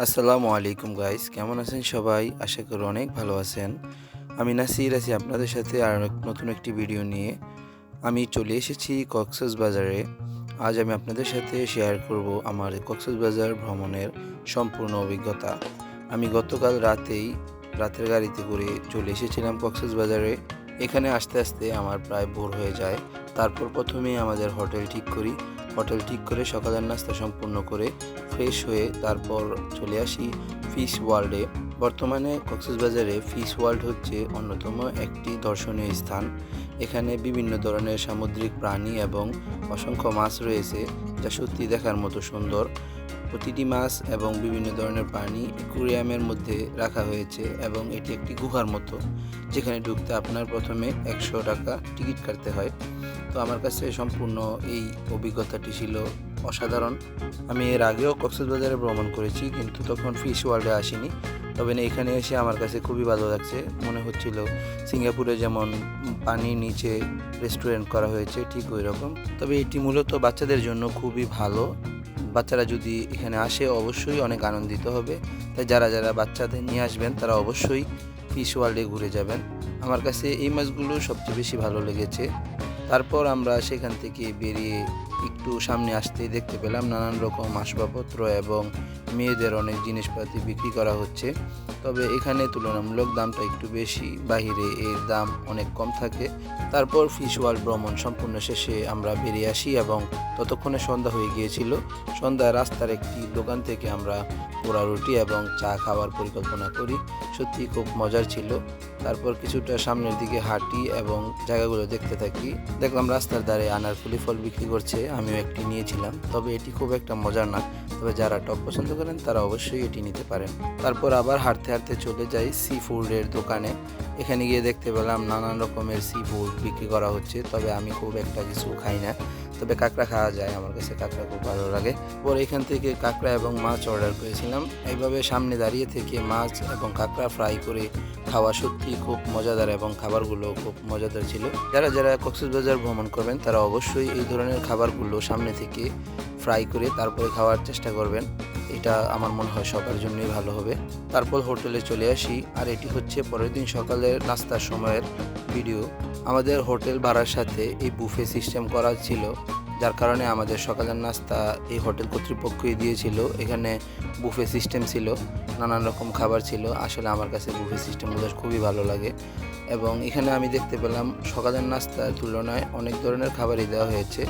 আসসালামু আলাইকুম গাইস, কেমন আছেন সবাই? আশা করি অনেক ভালো আছেন। আমি নাসির আছি আপনাদের সাথে আর নতুন একটি ভিডিও নিয়ে। আমি চলে এসেছি কক্সবাজারে। আজ আমি আপনাদের সাথে শেয়ার করব আমার কক্সবাজার ভ্রমণের সম্পূর্ণ অভিজ্ঞতা। আমি গতকাল রাতের গাড়িতে করে চলে এসেছিলাম কক্সবাজারে। এখানে আসতে আসতে আমার প্রায় ভোর হয়ে যায়। তারপর প্রথমেই আমাদের হোটেল ঠিক করি। হোটেল ঠিক করে সকালের নাস্তা সম্পূর্ণ করে ফ্রেশ হয়ে তারপর চলে আসি ফিশ ওয়ার্ল্ডে। বর্তমানে কক্সবাজারে ফিশ ওয়ার্ল্ড হচ্ছে অন্যতম একটি দর্শনীয় স্থান। এখানে বিভিন্ন ধরনের সামুদ্রিক প্রাণী এবং অসংখ্য মাছ রয়েছে, যা সত্যি দেখার মতো সুন্দর। প্রতিটি মাছ এবং বিভিন্ন ধরনের প্রাণী অ্যাকুয়ারিয়ামের মধ্যে রাখা হয়েছে এবং এটি একটি গুহার মতো, যেখানে ঢুকতে আপনার প্রথমে 100 টাকা টিকিট কাটতে হয়। তো আমার কাছে সম্পূর্ণ এই অভিজ্ঞতাটি ছিল অসাধারণ। আমি এর আগেও কক্সবাজারে ভ্রমণ করেছি, কিন্তু তখন ফিশ ওয়ার্ল্ডে আসিনি। তবে এখানে এসে আমার কাছে খুবই ভালো লাগছে। মনে হচ্ছিল সিঙ্গাপুরে যেমন পানির নিচে রেস্টুরেন্ট করা হয়েছে ঠিক ওই রকম। তবে এটি মূলত বাচ্চাদের জন্য খুবই ভালো। বাচ্চারা যদি এখানে আসে অবশ্যই অনেক আনন্দিত হবে। তাই যারা যারা বাচ্চাদের নিয়ে আসবেন তারা অবশ্যই ফিশ ওয়ার্ল্ডে ঘুরে যাবেন। আমার কাছে এই মাছগুলো সবচেয়ে বেশি ভালো লেগেছে। তারপর আমরা সেখান থেকে বেরিয়ে একটু সামনে আসতেই দেখতে পেলাম নানান রকম আসবাবপত্র এবং মেয়েদের অনেক জিনিসপাতি বিক্রি করা হচ্ছে। তবে এখানে তুলনামূলক দামটা একটু বেশি, বাহিরে এর দাম অনেক কম থাকে। তারপর ফিশ ওয়ার্ল্ড ভ্রমণ সম্পূর্ণ শেষে আমরা বেরিয়ে আসি এবং ততক্ষণে সন্ধ্যা হয়ে গিয়েছিল। সন্ধ্যায় রাস্তার একটি দোকান থেকে আমরা পোড়া রুটি এবং চা খাওয়ার পরিকল্পনা করি। সত্যি খুব মজার ছিল। তারপর কিছুটা সামনের দিকে হাঁটি এবং জায়গাগুলো দেখতে থাকি। দেখলাম রাস্তার ধারে আনারকুলি ফল বিক্রি করছে, আমিও একটি নিয়েছিলাম। তবে এটি খুব একটা মজার না, তবে যারা টক পছন্দ করেন তারা অবশ্যই এটি নিতে পারেন। তারপর আবার হাঁটতে হাঁটতে চলে যাই সি ফুডের দোকানে। এখানে গিয়ে দেখতে পেলাম নানান রকমের সি ফুড বিক্রি করা হচ্ছে, তবে আমি খুব একটা কিছু খাই না। তবে কাঁকড়া খাওয়া যায়, আমার কাছে কাঁকড়া খুব ভালো লাগে। পরে এখান থেকে কাঁকড়া এবং মাছ অর্ডার করেছিলাম। এইভাবে সামনে দাঁড়িয়ে থেকে মাছ এবং কাঁকড়া ফ্রাই করে খাওয়া সত্যি খুব মজাদার এবং খাবারগুলো খুব মজাদার ছিল। যারা যারা কক্সবাজার ভ্রমণ করবেন তারা অবশ্যই এই ধরনের খাবারগুলো সামনে থেকে ফ্রাই করে তারপরে খাওয়ার চেষ্টা করবেন। এটা আমার মনে হয় সবার জন্যই ভালো হবে। তারপর হোটেলে চলে আসি, আর এটি হচ্ছে পরের দিন সকালের নাস্তার সময়ের ভিডিও। আমাদের হোটেল ভাড়ার সাথে এই বুফে সিস্টেম করা ছিল, যার কারণে আমাদের সকালের নাস্তা এই হোটেল কর্তৃপক্ষই দিয়েছিল। এখানে বুফে সিস্টেম ছিল, নানান রকম খাবার ছিল। আসলে আমার কাছে বুফে সিস্টেমগুলো খুবই ভালো লাগে। এবং এখানে আমি দেখতে পেলাম সকালের নাস্তার তুলনায় অনেক ধরনের খাবারই দেওয়া হয়েছে।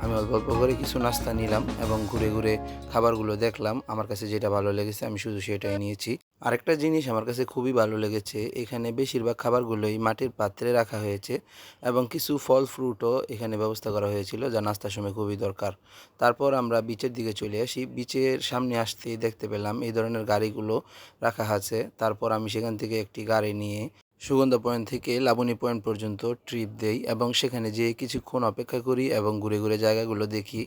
আমি অল্প অল্প করে কিছু নাস্তা নিলাম এবং ঘুরে ঘুরে খাবারগুলো দেখলাম। আমার কাছে যেটা ভালো লেগেছে আমি শুধু সেটাই নিয়েছি। আরেকটা জিনিস আমার কাছে খুবই ভালো লেগেছে, এখানে বেশিরভাগ খাবারগুলোই মাটির পাত্রে রাখা হয়েছে এবং কিছু ফল ফ্রুটও এখানে ব্যবস্থা করা হয়েছিল, যা নাস্তার সময় খুবই দরকার। তারপর আমরা বিচের দিকে চলে আসি। বিচের সামনে আসতেই দেখতে পেলাম এই ধরনের গাড়িগুলো রাখা আছে। তারপর আমি সেখান থেকে একটি গাড়ি নিয়ে সুগন্ধা পয়েন্ট থেকে লাবণী পয়েন্ট পর্যন্ত ট্রিপ দেই এবং সেখানে যেয়ে কিছুক্ষণ অপেক্ষা করি এবং ঘুরে ঘুরে জায়গাগুলো দেখি।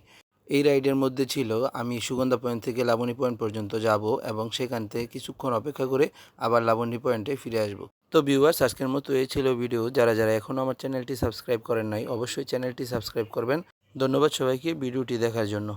এই রাইডের মধ্যে ছিল আমি সুগন্ধা পয়েন্ট থেকে লাবণী পয়েন্ট পর্যন্ত যাব এবং সেখান থেকে কিছুক্ষণ অপেক্ষা করে আবার লাবণী পয়েন্টে ফিরে আসব। তো ভিউয়ার্স, আজকের মতো এই ছিল ভিডিও। যারা যারা এখনও আমার চ্যানেলটি সাবস্ক্রাইব করেন নাই অবশ্যই চ্যানেলটি সাবস্ক্রাইব করবেন। ধন্যবাদ সবাইকে ভিডিওটি দেখার জন্য।